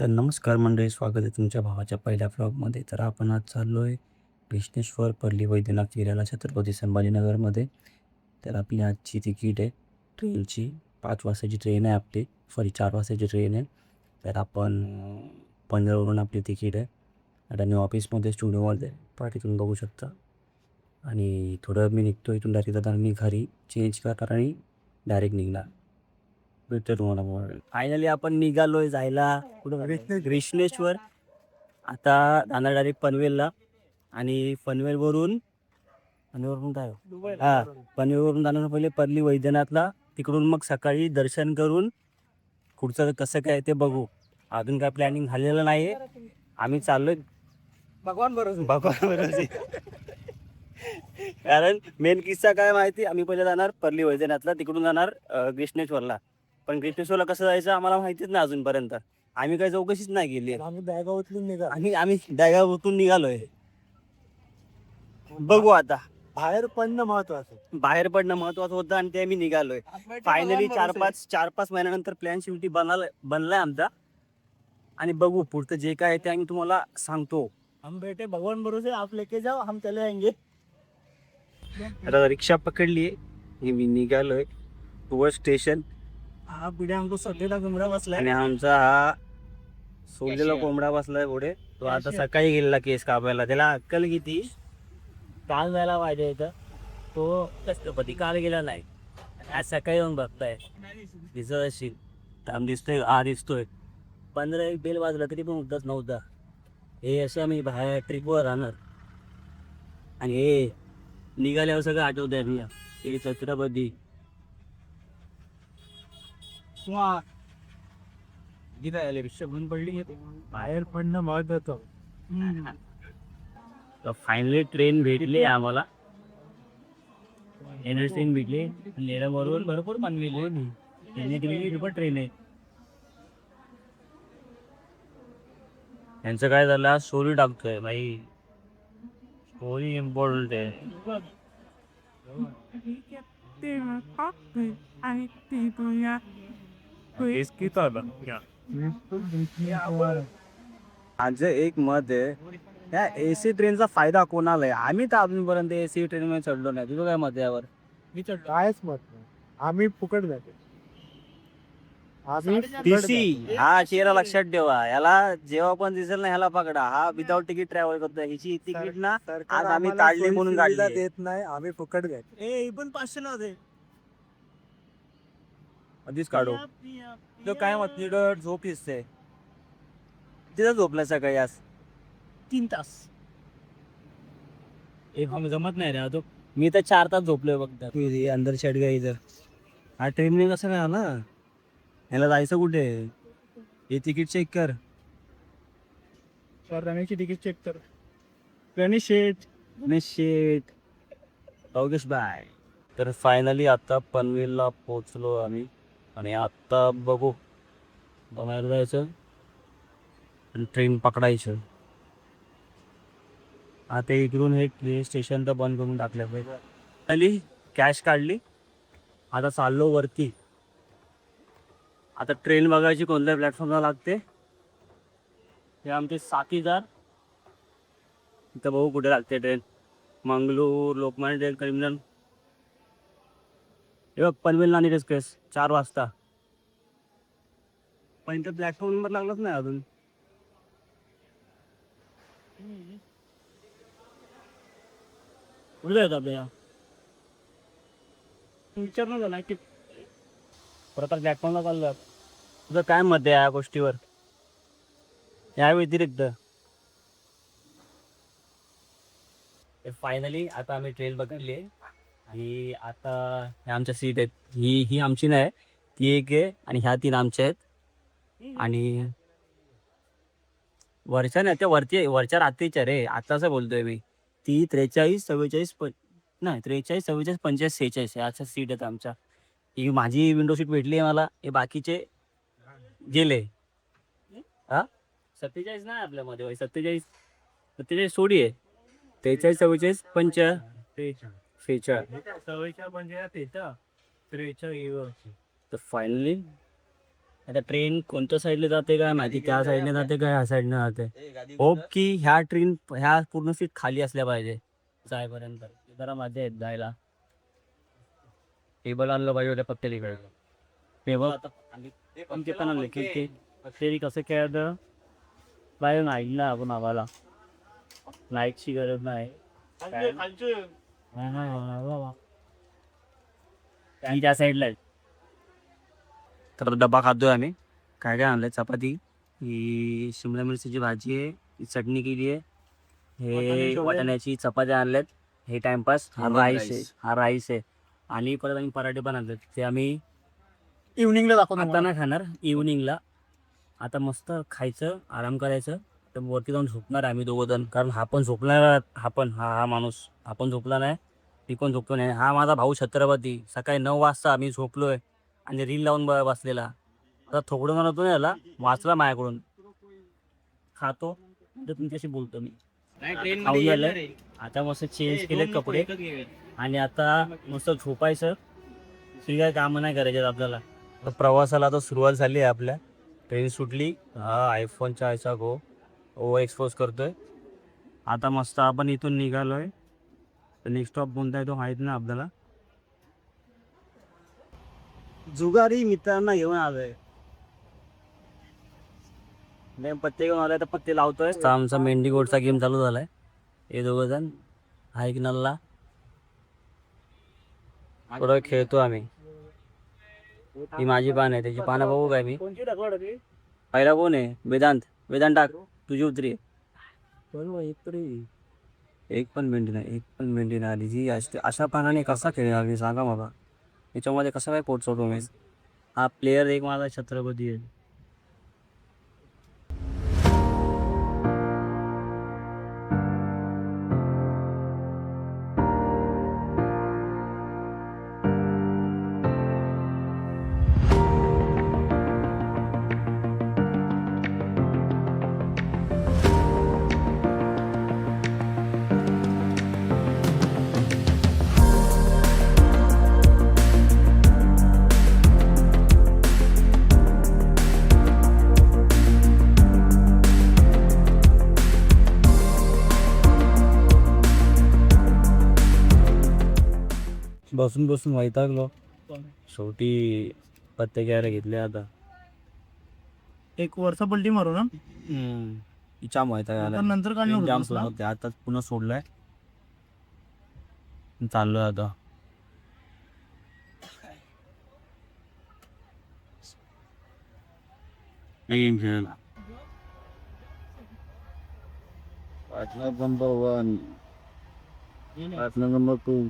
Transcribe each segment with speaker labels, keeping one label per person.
Speaker 1: तर नमस्कार मंडळी, स्वागत आहे तुमच्या भावाच्या पहिल्या ब्लॉगमध्ये. तर आपण आज चाललो आहे घृष्णेश्वर परली वैद्यनाथ फिरायला छत्रपती संभाजीनगरमध्ये. तर आपली आजची तिकीट आहे ट्रेनची. 5 वाजताची ट्रेन आहे आपली, सॉरी 4 वाजताची ट्रेन आहे. तर आपण पनवेलवरून आपली तिकीट आहे. आता मी ऑफिसमध्ये स्टुडिओमध्ये पाठीतून बघू शकता. आणि थोडं मी निघतो इथून डायरेक्ट. आता मी घरी चेंज करणार आणि डायरेक्ट निघणार. भेटतो तुम्हाला. फायनली आपण निघालोय जायला कुठं, घृष्णेश्वर. आता जाणार डायरेक्ट पनवेलला. आणि पनवेलवरून काय पनवेलवरून जाणार पहिले परली वैद्यनाथला. तिकडून मग सकाळी दर्शन करून पुढचं कसं काय ते बघू. अजून काय प्लॅनिंग झालेलं नाही. आम्ही चाललोय भगवान भरोसे. कारण मेन किस्सा काय माहिती, आम्ही पहिले जाणार परली वैद्यनाथला, तिकडून जाणार घृष्णेश्वरला. पण घृष्णेश्वरला कसं जायचं आम्हाला माहितीच नाही अजूनपर्यंत. आम्ही काही चौकशीच नाही केली. आम्ही दॅगावतून निघालोय. बघू आता. बाहेर पडणं महत्वाचं होतं आणि ते आम्ही निघालोय. फायनली 4-5 महिन्यानंतर प्लॅन शेवटी बनलाय आमचा. आणि बघू पुढचं जे काय आहे ते आम्ही तुम्हाला सांगतो. हम बेटे भगवान भरोसे, आप लेके जाओ, हम चले आएंगे. आता रिक्षा पकडली, मी निघालोय टुवर्ड स्टेशन. हा पिढ्या आमचा सगळेला कोंबडा बसलाय आणि आमचा हा सोडलेला कोंबडा बसलाय पुढे. तो आता सकाळी गेलेला केस कापायला. त्याला अक्कल किती, काल जायला पाहिजे इथं. तो छत्रपती काल गेला नाही, आज सकाळी येऊन बघताय. दिसत असेल थांब, दिसतोय, हा दिसतोय. 15 बेल वाजला तरी पण उठतच नव्हता. हे असं आम्ही बाहेर ट्रिपवर राहणार. आणि हे निघाल्यावर सगळं आठवत आहे मी. हे छत्रपती पडली बाहेर पडणं महत्वाचं. फायनली ट्रेन भेटली आम्हाला. ट्रेन भेटली. नेरळवरून भरपूर बनलेली पण ट्रेन आहे. यांचं काय झालं, स्टोरी टाकतोय भाई. स्टोरी इम्पॉर्टंट आहे. माझं एक मत आहे, या एसी ट्रेनचा फायदा कोणाला आहे? आम्ही तर अजूनपर्यंत एसी ट्रेन मध्ये चढलो नाही. तुझं काय मत आहे यावर?
Speaker 2: मी कायच मत नाही. आम्ही फुकट जाते.
Speaker 1: टीसी हा चेहरा लक्षात ठेवा. याला जेव्हा पण दिसेल ना ह्याला पकडा. हा विदाउट तिकीट ट्रॅव्हल करतोय. हिची तिकीट ना आज आम्ही काढली म्हणून काढली.
Speaker 2: देत नाही, आम्ही फुकट घ्यायचे.
Speaker 1: पण 500 नव्हते. आधीच काढू. तो काय मत, तिथं झोप दिसते. तिथं झोपला सकाळी आज 3 तास. जमत नाही रे तो. मी तर 4 तास झोपलोय बघ. अंदर चढ गया इधर. हा ट्रेनने कसं काय आला? ह्याला जायचं कुठे? हे तिकीट चेक कर.
Speaker 2: राहण्याची तिकीट चेक कर.
Speaker 1: गणेश शेठ अवगेश बाय. तर फायनली आता पनवेलला पोहोचलो आम्ही. आणि आता बघू बाहेर जायचं आणि ट्रेन पकडायचं. आता इकडून हे ट्रेन स्टेशन तर बंद करून टाकलं पाहिजे. आली कॅश काढली. आता चाललो वरती. आता ट्रेन बघायची कोणत्या प्लॅटफॉर्मला लागते. हे आमचे साथीदार. इथं बघू कुठे लागते ट्रेन. मंगळूर, लोकमान्य टिळक टर्मिनल. हे बघ पनवेल नांदेड एक्सप्रेस 4 वाजता. पण इथं प्लॅटफॉर्म नंबर लागलाच नाही अजून. कुठे जायचं आपल्याला? विचारणं झाला की परत प्लॅटफॉर्मला चाललं. तुझं काय मत आहे या गोष्टीवर, या व्यतिरिक्त? फायनली आता आम्ही ट्रेन पकडली आहे. आणि आता ह्या आमच्या सीट आहेत. ही आमची नाही, ती एक आहे. आणि ह्या 3 आमच्या आहेत. आणि वरच्या नाही, त्या वरच्या रात्रीच्या रे. आताच बोलतोय मी. ती 43, 44, नाही 43, 44, 45, 46 अशा सीट आहेत आमच्या. ही माझी विंडो सीट भेटली आहे मला. हे बाकीचे गेले. हा 47 नाही आपल्यामध्ये. 47 सोडी आहे. 43, 44, 45, 46. तर फायनली आता ट्रेन कोणत्या साईडने जाते काय माहिती, त्या साईडने जाते काय ह्या साईडने जाते. होप की ह्या पूर्ण सीट खाली असल्या पाहिजे जायपर्यंत. जरा मजा येत जायला. टेबल आणलं पाहिजे होत्या फक्त तिकडे. टेबल आता आमचे पण आणले की ते कसं खेळत बाहेर नाही ना आपण आम्हाला नाईटची गरज नाही. त्या साईडला आहे. तर डबा खातोय आम्ही. काय काय आणलंय, चपाती, ही शिमला मिरचीची भाजी आहे, ही चटणी केली आहे, हे वाटाण्याची चपात्या आणल्यात, हे टाइमपास, हा राईस आहे आणि परत आम्ही पराठे पण आणलेत. ते आम्ही
Speaker 2: इव्हनिंगला दाखवतो
Speaker 1: आता नाही खाणार, इव्हनिंगला. आता मस्त खायचं, आराम करायचं. तर वरती जाऊन झोपणार आम्ही दोघं जण, कारण हा पण झोपणार, हा माणूस हा पण झोपला नाही, मी पण झोपलो नाही. हा माझा भाऊ छत्रपती सकाळी 9 वाजता आम्ही झोपलोय आणि रील लावून बसलेला. आता थोडं म्हणतो ना याला, वाचला माझ्याकडून. खातो तर तुमच्याशी बोलतो मी. खाऊन झालं, आता मस्त चेंज केले कपडे आणि आता मस्त झोपायचं. दुसरी काय कामं नाही करायचे आपल्याला. तर प्रवासाला आता सुरुवात झाली आहे आपल्या. ट्रेन सुटली. हा आयफोनच्या आयचा ओव्हर एक्सपोज करतोय. आता मस्त आपण इथून निघालोय. तर नेक्स्ट स्टॉप कोणता आहे तो माहित ना आपल्याला. जुगारी मित्रांना घेऊन आलोय. पत्ते घेऊन आलोय तर पत्ते लावतोय. आमचा मेंढी गोडचा गेम चालू झालाय. हे दोघं जण हाय की नल्ला थोडं खेळतो आम्ही. ही माझी पान आहे, त्याची पानं बघू काय मी. पहिला कोण आहे? वेदांत. वेदांत टाक, तुझी उतरी. एक पण मेंढी नाही आली. ही अशा पानाने कसा खेळणार मी, सांगा मला. याच्यामध्ये कसं काय पोचवतो मी. हा प्लेयर एक माझा छत्रपती आहे. बसून बसून वैतागलो. शेवटी पत्ते घ्यायला घेतले. आता
Speaker 2: एक वर्ष पलटी मारू ना,
Speaker 1: जाम वैताग आला.
Speaker 2: नंतर
Speaker 1: जाम होते. आता पुन्हा सोडलाय, चाललोय आता. गेम खेळायला. Number 1, number 2.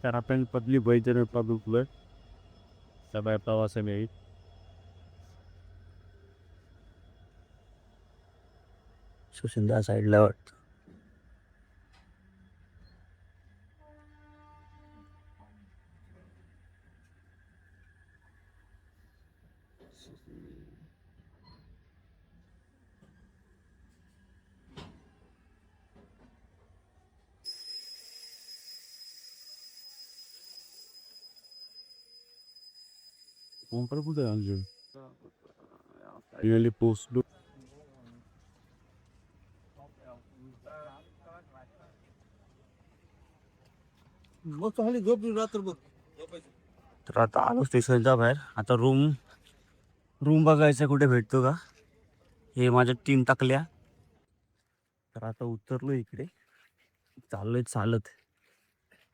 Speaker 1: तर आपण पदली बैठे पडलोय. सगळ्या प्रवासाने सुशिंदा साईडला वाटतं. कुठे आणले पोस्ट. तर आता आलो स्टेशनच्या बाहेर. आता रूम बघायचं कुठे भेटतो का. हे माझ्या 3 टाकल्या. तर आता उतरलो इकडे, चाललोय चालत.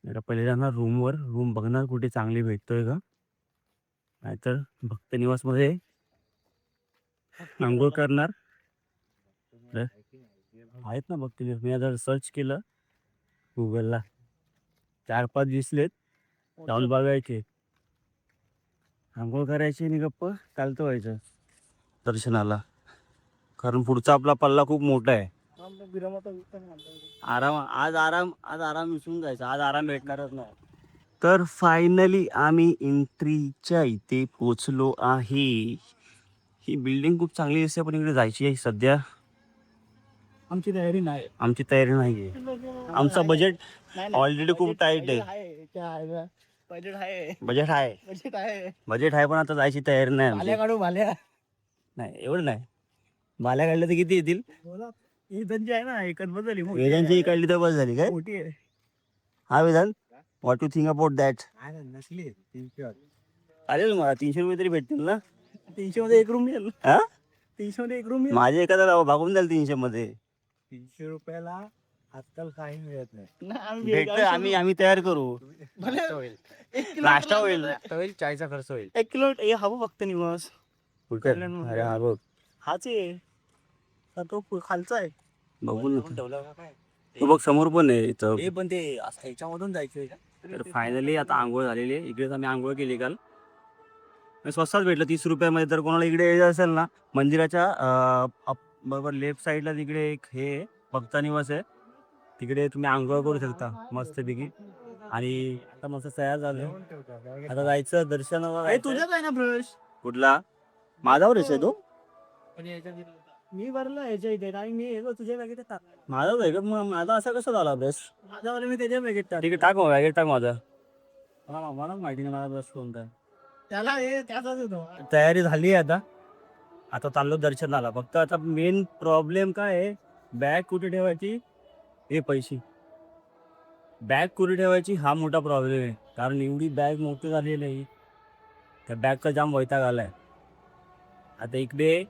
Speaker 1: पहिले जाणार रूमवर, रूम बघणार कुठे चांगली भेटतोय का. नाहीतर भक्त निवास मध्ये आंघोळ करणार. आहेत ना भक्त निवास, मी आता सर्च केलं गुगलला, 4-5 दिसलेत. जाऊन बघायचे, आंघोळ करायची आणि गप्प चालतं व्हायचं दर्शनाला. कारण पुढचा आपला पल्ला खूप मोठा आहे. आज आराम विसरून जायचा. आज आराम भेटणारच नाही. तर फायनली आम्ही एंट्रीच्या इथे पोचलो आहे. ही बिल्डिंग खूप चांगली दिसते, पण इकडे जायची आहे सध्या आमची तयारी नाही आहे. आमचा बजेट ऑलरेडी खूप टाईट आहे.
Speaker 2: बजेट आहे.
Speaker 1: बजेट आहे.
Speaker 2: बजेट आहे.
Speaker 1: बजेट आहे पण आता जायची तयारी नाही आमची.
Speaker 2: भाल्या काढू भाल्या.
Speaker 1: नाही एवढं नाही. बाल्या काढल्या तर किती येतील?
Speaker 2: ही त्यांची आहे ना एकच बदलली
Speaker 1: वेदांची काढली तर बस झाली काय?
Speaker 2: मोठी आहे.
Speaker 1: हा Vedant, what you think about that?
Speaker 2: नसली
Speaker 1: चालेल मला 300 रुपये तरी भेटतील ना?
Speaker 2: 300 मध्ये एक रूम मिळेल.
Speaker 1: हा
Speaker 2: 300 मध्ये एक रूम मिळेल.
Speaker 1: माझे एखादा भागून द्याल 300 मध्ये.
Speaker 2: 300 रुपयाला आजकाल काही मिळत नाही.
Speaker 1: भेटतं आम्ही तयार करू. नाश्ता होईल.
Speaker 2: चायचा खर्च होईल.
Speaker 1: 1 किलो हे हवं फक्त निवास. अरे हा बघ.
Speaker 2: हाच आहे. तो खालचा आहे.
Speaker 1: बघू ना. तो बघ समोर पण आहे इथं.
Speaker 2: हे पण ते असं ह्याच्यामधून जायचं.
Speaker 1: तर फायनली आता आंघोळ झालेली आहे. इकडेच आम्ही आंघोळ केली काल. स्वस्तात भेटलं 30 रुपयामध्ये. तर कोणाला इकडे यायचं असेल ना मंदिराच्या बरोबर लेफ्ट साईडला तिकडे एक हे भक्ता निवास आहे. तिकडे तुम्ही आंघोळ करू शकता मस्तपैकी. आणि आता मस्त तयार झालं. आता जायचं दर्शनाला.
Speaker 2: तुझ्याच आहे ना ब्रश?
Speaker 1: कुठला? माझावरच आहे तो.
Speaker 2: मी भरला ह्याच्या इथे आणि मी येलो तुझ्या बॅगेत टाक.
Speaker 1: माझाच आहे का? मग माझा असा कसा झाला ब्रश?
Speaker 2: माझ्यावर मी त्याच्या बॅगेत टाक.
Speaker 1: ठीक आहे टाक मग बॅगेत टाक माझा. मला माहिती नाही माझा ब्रश कोणता आहे.
Speaker 2: त्याला हे त्याचाच येतो.
Speaker 1: तयारी झाली आहे आता. आता चाललो दर्शनाला. फक्त आता मेन प्रॉब्लेम काय आहे, बॅग कुठे ठेवायची हे पैसे. बॅग कुठे ठेवायची हा मोठा प्रॉब्लेम आहे. कारण एवढी बॅग मोठी झालेली आहे. त्या बॅगचा जाम वैताग आलाय. आता इकडे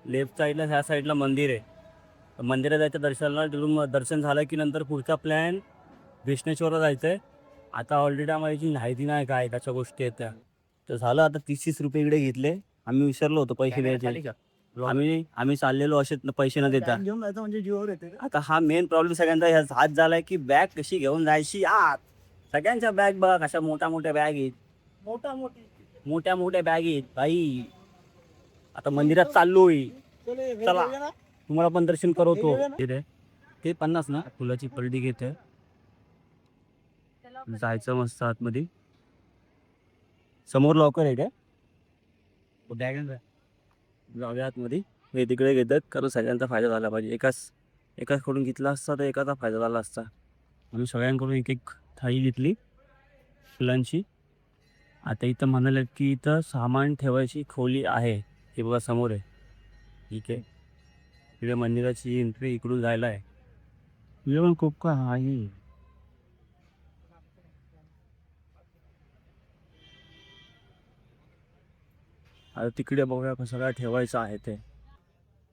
Speaker 1: लेफ्ट साईडला ह्या साईडला मंदिर आहे. तर मंदिरात जायचं दर्शनाला. तिथून दर्शन झालं की नंतर पुढचा प्लॅन विष्णेश्वरला जायचं आहे. आता ऑलरेडी आम्हाला याची माहिती नाही काय कशा गोष्टी आहेत त्या. तर झालं आता 30 रुपये इकडे घेतले. आम्ही विसरलो होतो पैसे द्यायचे. आम्ही चाललेलो असे पैसे न देता.
Speaker 2: घेऊन जायचं म्हणजे जीवावर येते.
Speaker 1: आता हा मेन प्रॉब्लेम सगळ्यांचा ह्याच हात झालाय की बॅग कशी घेऊन जायची आत. सगळ्यांच्या बॅग बघा कशा मोठ्या मोठ्या बॅग आहेत. मोठ्या मोठ्या बॅग आहेत भाई. आता मंदिरात चाललोय. चला तुम्हाला पण दर्शन करवतो. ते 50 ना फुलाची पलटी घेते. जायचं मस्त आतमध्ये. समोर लॉकर आहे काय? जाऊया आतमध्ये. हे तिकडे घेतात कारण सगळ्यांचा फायदा झाला पाहिजे. एकाकडून घेतला असता तर एकाचा फायदा झाला असता. आम्ही सगळ्यांकडून एक एक थाळी घेतली फुलांची. आता इथं म्हणाले की इथं सामान ठेवायची खोली आहे. हे बघा समोर आहे. ठीक आहे. इकडे मंदिराची एंट्री इकडून जायला आहे. तुझे पण खूप का आहे. आता तिकडे बघूया कसं काय ठेवायचं आहे ते.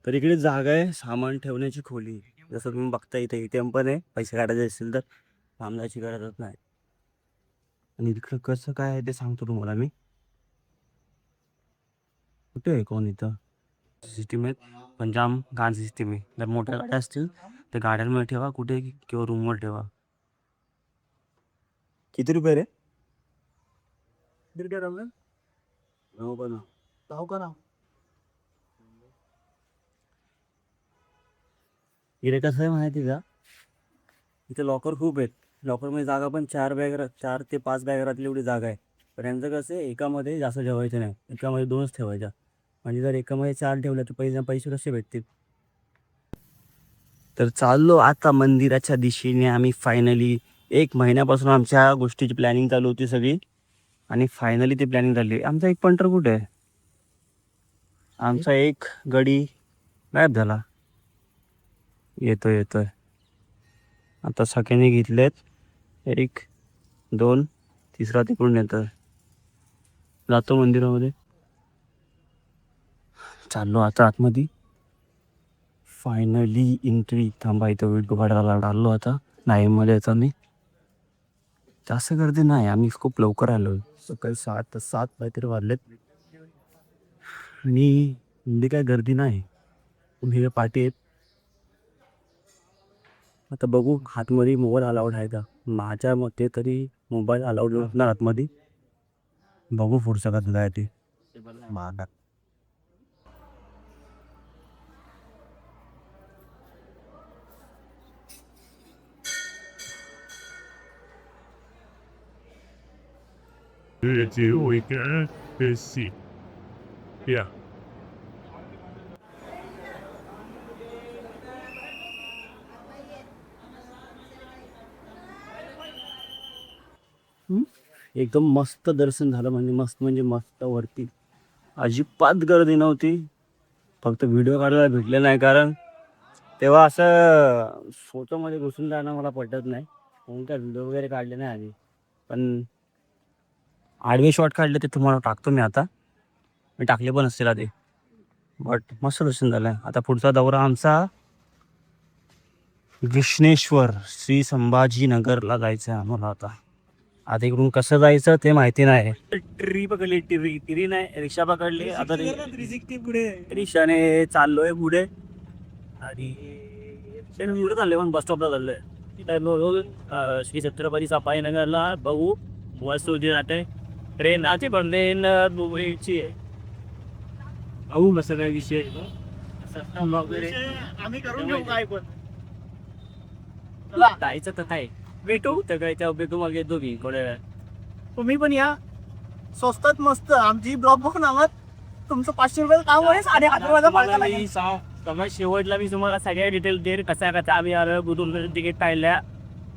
Speaker 1: तर इकडे जागा आहे सामान ठेवण्याची खोली. जसं तुम्ही बघता इथे ATM पण आहे. पैसे काढायचे असतील तर थांबण्याची गरजच नाही. आणि इकडं कसं काय आहे ते सांगतो तुम्हाला मी. कुठे आहे कोण इथं? सिस्टीम आहे पण जाम घाण सिस्टीम आहे. जर मोठ्या गाड्या असतील तर गाड्यांमध्ये ठेवा कुठे किंवा रूमवर ठेवा. किती रुपये रे? हो पण
Speaker 2: जाऊ का ना.
Speaker 1: इकडे कसं आहे माहिती का? इथे लॉकर खूप आहेत. लॉकरमध्ये जागा पण 4 ते 5 बॅग राहतील एवढी जागा आहे. पण यांचं कसं आहे एकामध्ये जास्त ठेवायचं नाही. एकामध्ये 2च ठेवायच्या. म्हणजे जर एकामध्ये 4 ठेवल्या तर पैसे कसे भेटतील? तर चाललो आता मंदिराच्या दिशेने आम्ही फायनली. 1 महिन्यापासून आमच्या गोष्टीची प्लॅनिंग चालू होती सगळी. आणि फायनली ती प्लॅनिंग झाली. आमचा एक पंटर कुठे आहे? आमचा एक गडी गायब झाला. येतोय. आता सगळ्यांनी घेतलेत. 1 2 तिसरा तिकडून येतोय. जातो मंदिरामध्ये. चाललो आता आतमध्ये. Finally entry. थांबा इथं वेट काढायला आलो आता. नाही मध्ये येतो मी. जास्त गर्दी नाही. आम्ही खूप लवकर आलो. सकाळी 7 काहीतरी वाजलेत. आणि एवढी काय गर्दी नाही. तुम्ही पाठी आहेत. आता बघू आतमध्ये मोबाईल अलाउड आहे का? माझ्या मते तरी मोबाईल अलाउड नसणार आतमध्ये. बघू पुढचं का तुला ते मागा.
Speaker 3: Yeah.
Speaker 1: एकदम मस्त दर्शन झालं, म्हणजे मस्त वरती अजिबात गर्दी नव्हती. फक्त व्हिडिओ काढायला भेटले नाही, कारण तेव्हा असं फोटोमध्ये घुसून जाणं मला पटत नाही, म्हणून काय व्हिडिओ वगैरे काढले नाही आधी. पण आडवे शॉट काढले ते तुम्हाला टाकतो मी आता, मी टाकले पण असतील आधी. बट मस्त दर्शन झालं. आता पुढचा दौरा आमचा कृष्णेश्वर श्री संभाजीनगरला जायचं आहे आम्हाला. आता इकडून कसं जायचं ते माहिती नाही. ट्री पकडली, टिरी नाही, रिक्षा पकडली. आता रिक्षाने चाललोय पुढे, आणि पुढे चाललोय पण बस स्टॉपला चाललोय. श्री छत्रपती संभाजीनगरला बघू बस होती जाते, ट्रेन आधी पण ट्रेन मुंबईची आहे. बघू कसं काय विषय
Speaker 2: आम्ही करून घेऊ काय पण.
Speaker 1: जायचं तर काय भेटू तर काय, त्या भेटू मग येतो मी थोड्या वेळात.
Speaker 2: तुम्ही पण या, स्वस्तात मस्त आमची ब्लॉग बघून आवाज. तुमचं 500 रुपयाचं काम आहे, 8,500
Speaker 1: समज शेवटला मी तुम्हाला सगळ्या डिटेल देईल, कसा आम्ही आलो, कुठून तिकीट काढल्या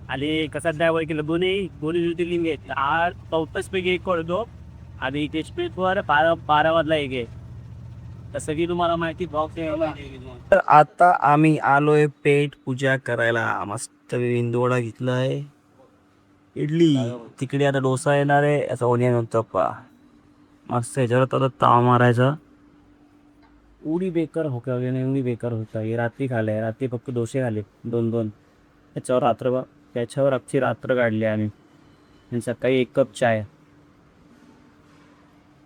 Speaker 1: आणि कसा ड्रायव्हर केलं, दोन्ही लिंक आहेत. 8 पैकी एक करतो आणि टेस्टपेजवर 12 एक आहे, तसं की तुम्हाला माहिती बॉक्स. तर आता आम्ही आलोय पेट पूजा करायला. मस्त इंदोडा घेतलाय, इडली तिकडे, आता डोसा येणार आहे, असं ओनियन उत्तप्पा मस्त. ह्याच्यावर आता ताव मारायचा. एवढी बेकार होका वगैरे, एवढी बेकार होता. हे रात्री खाल्लंय, रात्री फक्त डोसे खाले 2-2. त्याच्यावर अख्खी रात्र काढली आम्ही, आणि सकाळी 1 कप चाय.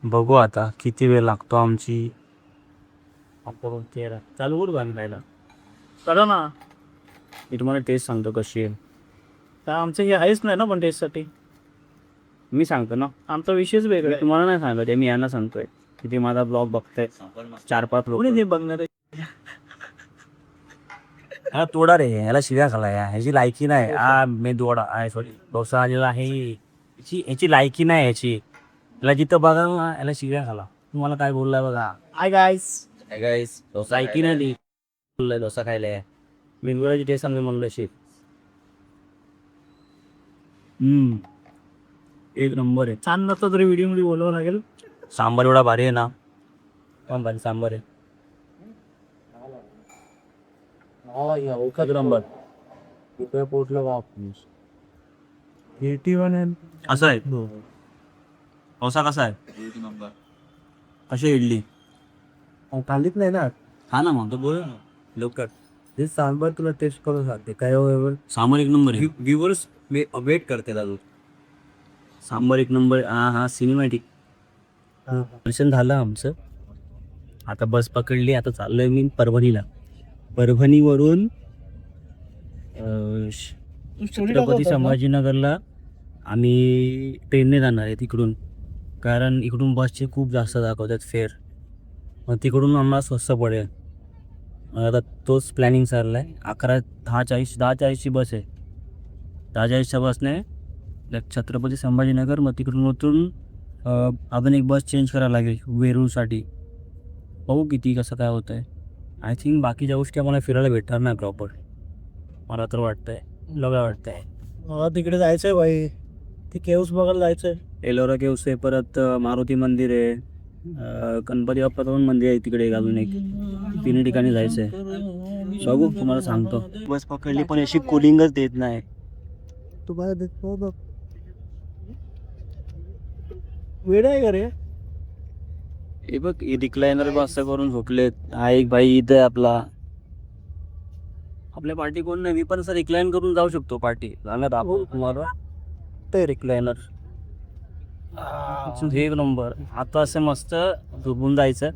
Speaker 1: बघू आता किती वेळ लागतो आमची. चालू करू बांधायला,
Speaker 2: करा ना.
Speaker 1: मी तुम्हाला टेस्ट सांगतो कशी आहे.
Speaker 2: तर आमचं हे आहेच नाही ना पण टेस्टसाठी.
Speaker 1: मी सांगतो ना,
Speaker 2: आमचा विषयच वेगळा आहे.
Speaker 1: तुम्हाला नाही सांगत, मी यांना सांगतोय. किती माझा ब्लॉग बघताय 4-5 लोक.
Speaker 2: कोणी ते बघणार आहे?
Speaker 1: हा तोडा रे, याला शिव्या खाला, ह्याची लायकी नाही. मी दोडा सॉरी डोसा आलेला आहे, ह्याची लायकी नाही ह्याची. याला जिथं बघा ना याला शिव्या खाला. तुम्हाला काय बोललाय बघा.
Speaker 2: हाय गाईस,
Speaker 1: डोसा ऐकी नाही बोललाय, डोसा खायलाय. मेंदुळाची टेस्ट सांगते म्हणलं अशी. एक नंबर आहे.
Speaker 2: छान नसतं तरी व्हिडिओ मध्ये बोलावं लागेल.
Speaker 1: सांबार एवढा भारी आहे ना, पण भारी सांबार आहे. नंबर असं आहे. डोसा कसा आहे, कशी इडली
Speaker 2: खाल्लीच नाही ना.
Speaker 1: हा ना, मग तो बोल ना लवकर.
Speaker 2: ते सांबार तुला टेस्ट करून सांगते काय.
Speaker 1: सांबार एक नंबर आहे. व्ह्यूअर्स वेट करते दादू. सांबार एक नंबर. हा सिनेमॅटिक. दर्शन झालं आमचं. आता बस पकडली, आता चाललोय मी परभणीला. परभणीवरून छत्रपती संभाजीनगरला आम्ही ट्रेनने जाणार आहे तिकडून, कारण इकडून बसचे खूप जास्त दाखवतात फेअर, मग तिकडून आम्हाला स्वस्त पडेल. आता तोच प्लॅनिंग चालला आहे. 10:40ची बस आहे. 10:40च्या बसने छत्रपती संभाजीनगर, मग तिकडून उतरून अजून एक बस चेंज करायला लागेल वेरूळसाठी. बघू किती कसं काय होतं आहे. आय थिंक बाकीच्या गोष्टी आम्हाला फिरायला भेटणार नाही प्रॉपर, मला तर वाटतंय. लोका वाटतंय
Speaker 2: मला तिकडे जायचंय भाई, ते केव्स बघायला जायचंय.
Speaker 1: एलोरा केव्स आहे, परत मारुती मंदिर आहे, गणपती बाप्पाचं पण मंदिर आहे तिकडे अजून एक. 3 ठिकाणी जायचं आहे. बघू तुम्हाला सांगतो. बस पकडली पण अशी कुलिंगच देत नाही.
Speaker 2: तुम्हाला देतो बघ, वेळ आहे का रे?
Speaker 1: हे बघ, रिक्लायनर बस करून झोपलेत. हा एक भाई इथं आपला, आपल्या पार्टी कोण नाही. मी पण असं रिक्लाइन करून जाऊ शकतो पार्टी जाणार आपण तुम्हाला. ते रिक्लायनर एक नंबर. आता असं मस्त झोपून जायचं.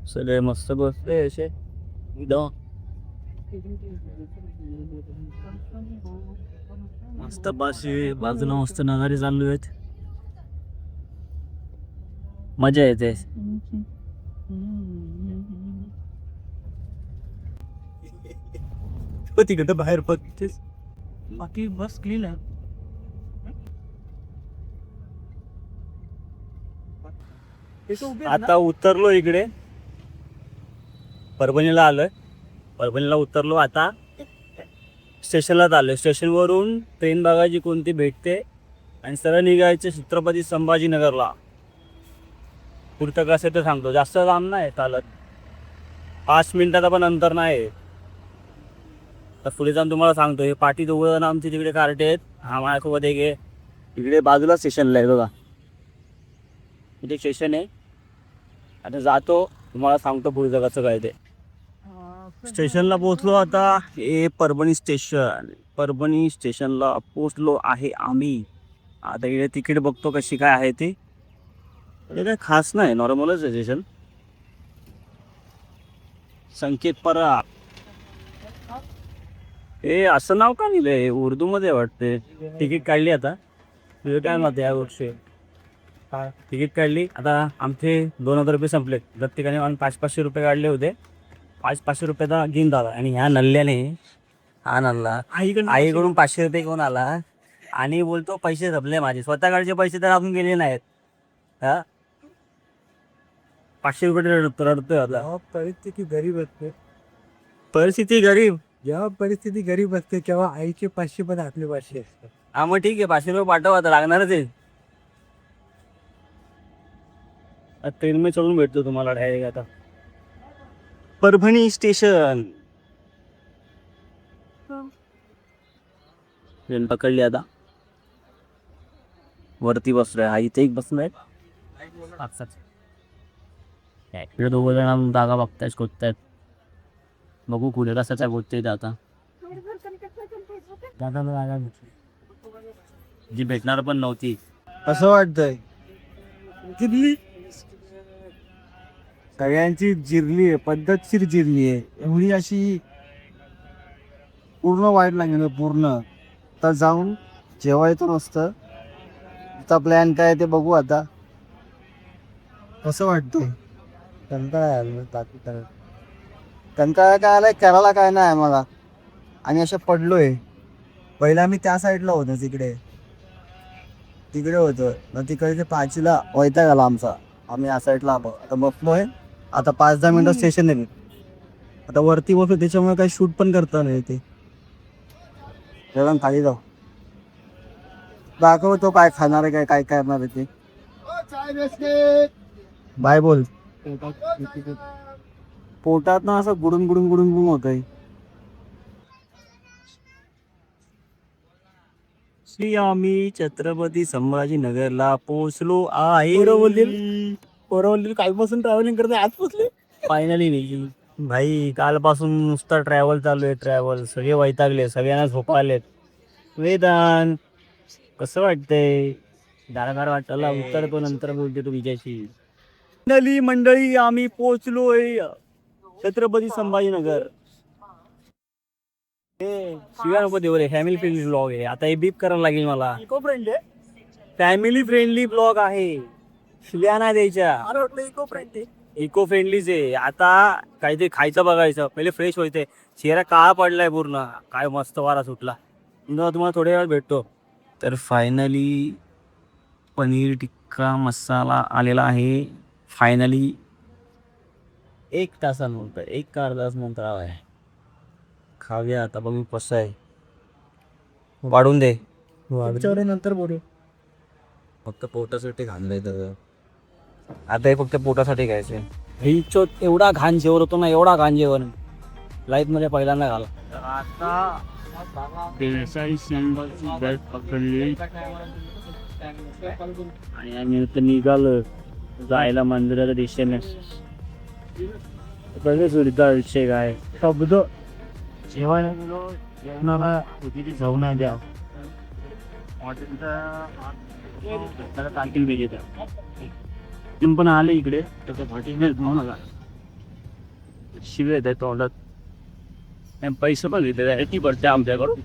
Speaker 1: सगळे मस्त बसले असे मस्त बाजूला मस्त नगारी चालू आहेत, मजा येते.
Speaker 2: तिकडे बाहेर बघतेस, बाकी बस क्लीन आहे.
Speaker 1: आता उतरलो इकडे, परभणीला आलोय. परभणीला उतरलो, आता स्टेशनला आलोय. स्टेशनवरून ट्रेन बघायची कोणती भेटते आणि सरळ निघायचं छत्रपती संभाजीनगरला. पुढचं कसं ते सांगतो, जास्त लांब नाही चालत, 5 मिनिटाचा पण अंतर नाही. तर पुढे जाऊन तुम्हाला सांगतो. हे पाठी दोघं जण आमचे तिकडे कार्टे आहेत, हा माझ्यासोबत एक आहे. इकडे बाजूला स्टेशनला आहे बघा, इथे स्टेशन आहे. आता जातो, तुम्हाला सांगतो पुढचं कसं काय ते. स्टेशनला पोहोचलो आता. हे परभणी स्टेशन, परभणी स्टेशनला पोहोचलो आहे आम्ही. आता इकडे तिकीट बघतो कशी काय आहे ती. हे काय खास नाही, नॉर्मलच आहे स्टेशन. संकेत परा, हे असं नाव का लिहिलंय, उर्दू मध्ये वाटते. तिकीट काढली आता, तुझं काय मत या गोष्टी. तिकीट काढली आता. आमचे 2000 रुपये संपले. प्रत्येकाने आम्ही 500-500 रुपये काढले होते. 500 रुपयाचा घेऊन आला. आणि ह्या नल्ल्याने, हा नल्ला आईकडून 500 रुपये घेऊन आला आणि बोलतो पैसे संपले माझे. स्वतःकडचे पैसे तर अजून गेले नाहीत. हा, 500 रुपये रडतोय आता.
Speaker 2: परिस्थिती गरीब असते.
Speaker 1: परिस्थिती गरीब.
Speaker 2: जेव्हा परिस्थिती गरीब असते तेव्हा आईचे 500 पण आपले 500 असतात.
Speaker 1: हा मग ठीक आहे, 500 रुपये पाठव, आता लागणारच आहे. ट्रेन मध्ये चढून भेटतो तुम्हाला डायरेक्ट आता. परभणी स्टेशन, ट्रेन पकडली आता. वरती बसलोय, हा इथे एक बसलोय. इकडे दोघं जण जागा बघतायत, शोधतायत. बघू पुढे कसाचा गोष्ट आता. जी भेटणार पण नव्हती
Speaker 2: असं वाटतंय. जिरली, सगळ्यांची जिरली आहे, पद्धतशीर जिरली आहे. एवढी अशी पूर्ण वाईट लागेल पूर्ण. तर जाऊन जेवायचं नसतं. चा प्लॅन काय ते बघू आता. कसं वाटतंय. कंटाळा आला बाकी काय. कंटाळा काय आलाय, करायला काय नाही आम्हाला. आणि असं पडलोय. पहिला मी त्या साईडला होतो, तिकडे होतो ना. तिकडे पाचीला वैताग आला आमचा. आम्ही या साईडला आता बसलोय. आता 5-10 मिनिटं स्टेशन आहे. आता वरती बसलो, त्याच्यामुळे काही शूट पण करता नाही ते. खाली जाऊ दाखवतो काय खाणार आहे, काय करणार आहे ते. बाय बोल. पोटात ना असं गुडून गुडून गुडून गुडून होत आहे.
Speaker 1: श्री आम्ही छत्रपती संभाजीनगरला पोहोचलो आहे.
Speaker 2: पोरं कालपासून ट्रॅव्हलिंग करते, आज पोचले.
Speaker 1: फायनली नाही भाई, कालपासून नुसता ट्रॅव्हल चालू आहे. ट्रॅव्हल सगळे वैतागले, सगळ्यांना झोपा आलेत. वेदांत कसं वाटतंय. दारादार वाटायला उतरतो, नंतर बोलते तू विजयशी. फायनली मंडळी आम्ही पोहोचलोय छत्रपती संभाजीनगर. शिव्या नको देऊ रे, फॅमिली फ्रेंडली ब्लॉग आहे. आता हे बीप करायला लागेल मला.
Speaker 2: इको फ्रेंडली आहे.
Speaker 1: फॅमिली फ्रेंडली ब्लॉग आहे, शिव्या नाही द्यायच्या.
Speaker 2: मला वाटलं इको फ्रेंडली.
Speaker 1: इको फ्रेंडलीच आहे. आता काहीतरी खायचं बघायचं, पहिले फ्रेश व्हायचंय. चेहरा काळा पडलाय पूर्ण, काय मस्त वारा सुटला. तुम्हाला थोड्या वेळात भेटतो. तर फायनली पनीर टिक्का मसाला आलेला आहे. फायनली 1 तासानंतर, 1 का अर्धा तास नंतर आहे. खाऊया आता, बघू कसं आहे. वाढून दे,
Speaker 2: नंतर बोलू.
Speaker 1: फक्त पोटासाठी घाललंय तर आता हे फक्त पोटासाठी घ्यायचंय. हिचोत एवढा घाण जेवण होतो ना, एवढा घाण जेवण लाईफ मध्ये पहिल्यांदा घाला. आता पकडली आणि आम्ही आता निघालो जायला मंदिराच्या दिशेने. पहिले सुद्धा विषय काय शब्द जेवायला गेलो, जेवणाला जाऊ नाही द्या. हॉटेलचा तांतील पाहिजे पण आले इकडे, त्याच्या हॉटेल जाऊ नका. शिवाय देतो तोंडात, पैसे पण घेते ती पडते आमच्याकडून.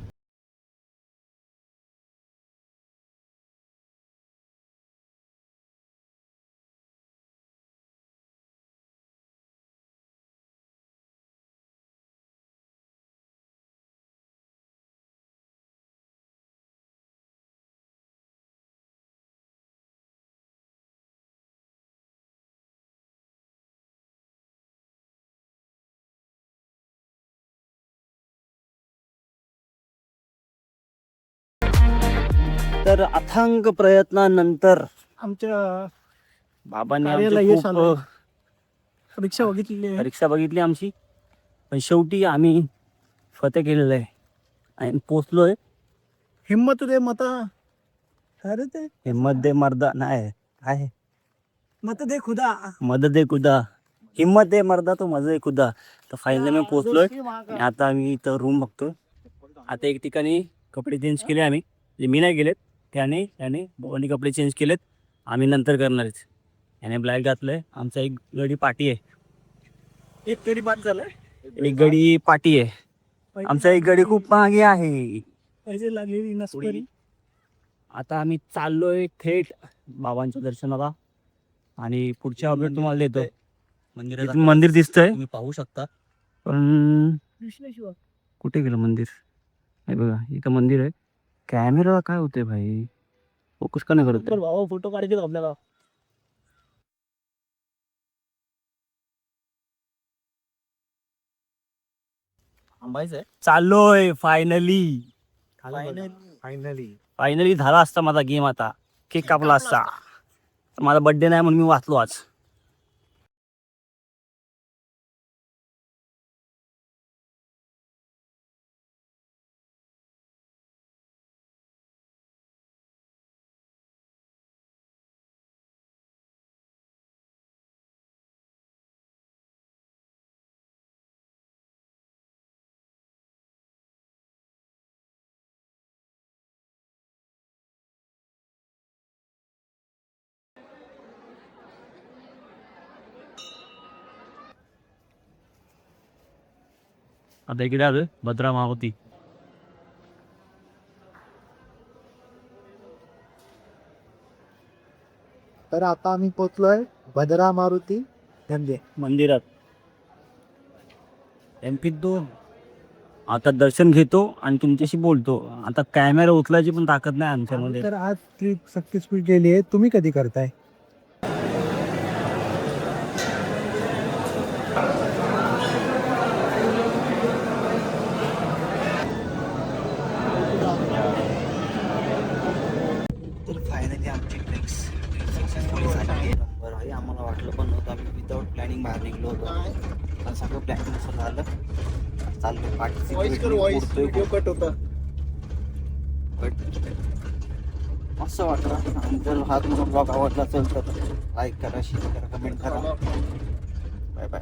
Speaker 1: तर अथांग प्रयत्नानंतर
Speaker 3: आमच्या
Speaker 1: बाबांनी
Speaker 3: कार्याला
Speaker 1: आमची
Speaker 3: यश आलंय.
Speaker 1: खूप
Speaker 3: रिक्षा बघितलेली आहे.
Speaker 1: परीक्षा बघितली आमची, पण शेवटी आम्ही फतेह केलेलं आहे आणि पोचलोय.
Speaker 3: हिम्मत दे मता, अरे ते
Speaker 1: हिम्मत दे मर्दा, नाही काय
Speaker 3: मत दे खुदा.
Speaker 1: मदद दे खुदा, हिम्मत दे मर्दा तो मजा दे खुदा. तर फायनली मी पोचलोय आणि आता आम्ही इथं रूम बघतोय. आता एक ठिकाणी कपडे चेंज केले आम्ही, म्हणजे मी नाही गेलेत, त्याने भावानी कपडे चेंज केलेत, आम्ही नंतर करणार आहेत. याने ब्लॅक घातलंय. आमचा एक गडी पाटी आहे,
Speaker 3: एक तरी बाद झालाय.
Speaker 1: एक गडी पाटी आहे. आमचा एक गडी खूप मागे आहे.
Speaker 3: पैसे लागलेली नसपरी.
Speaker 1: आता आम्ही चाललोय थेट बाबांच्या दर्शनाला आणि पुढच्या अपडेट तुम्हाला देतो. इथून मंदिर दिसतंय, तुम्ही पाहू शकता, पण
Speaker 3: विश्लेश्वर
Speaker 1: कुठे गेलं मंदिर? हे बघा इथं मंदिर आहे. कॅमेरा काय होते भाई, फोकस का नाही करत आहे?
Speaker 3: भावा फोटो काढायचे आपल्याला.
Speaker 1: चाललोय फायनली.
Speaker 3: फायनली
Speaker 1: फायनली झाला असता माझा गेम, आता केक कापला असता. माझा बर्थडे नाही म्हणून मी वाचलो आज. आता इकडे आलोय भद्रा मारुती.
Speaker 2: तर आता आम्ही पोचलोय भद्रा मारुती धंदे
Speaker 1: मंदिरात. MP2 आता दर्शन घेतो आणि तुमच्याशी बोलतो. आता कॅमेरा उचलायची पण ताकद नाही आमच्यामध्ये.
Speaker 2: तर आज ट्रिप सक्सेसफुल केली आहे. तुम्ही कधी करताय?
Speaker 1: तर फायनली आमची ट्रिप सक्सेसफुली झाली आहे. नंबर आहे. आम्हाला वाटलं पण नव्हतं, आम्ही विदाऊट प्लॅनिंग बाहेर निघलो होतो, पण सगळं प्लॅनिंग असं झालं. चाललं
Speaker 3: कट होता.
Speaker 1: मस्त वाटलं. आणि जर हा तुमचा ब्लॉग आवडला असेल तर लाईक करा, शेअर करा, कमेंट करा. Bye bye.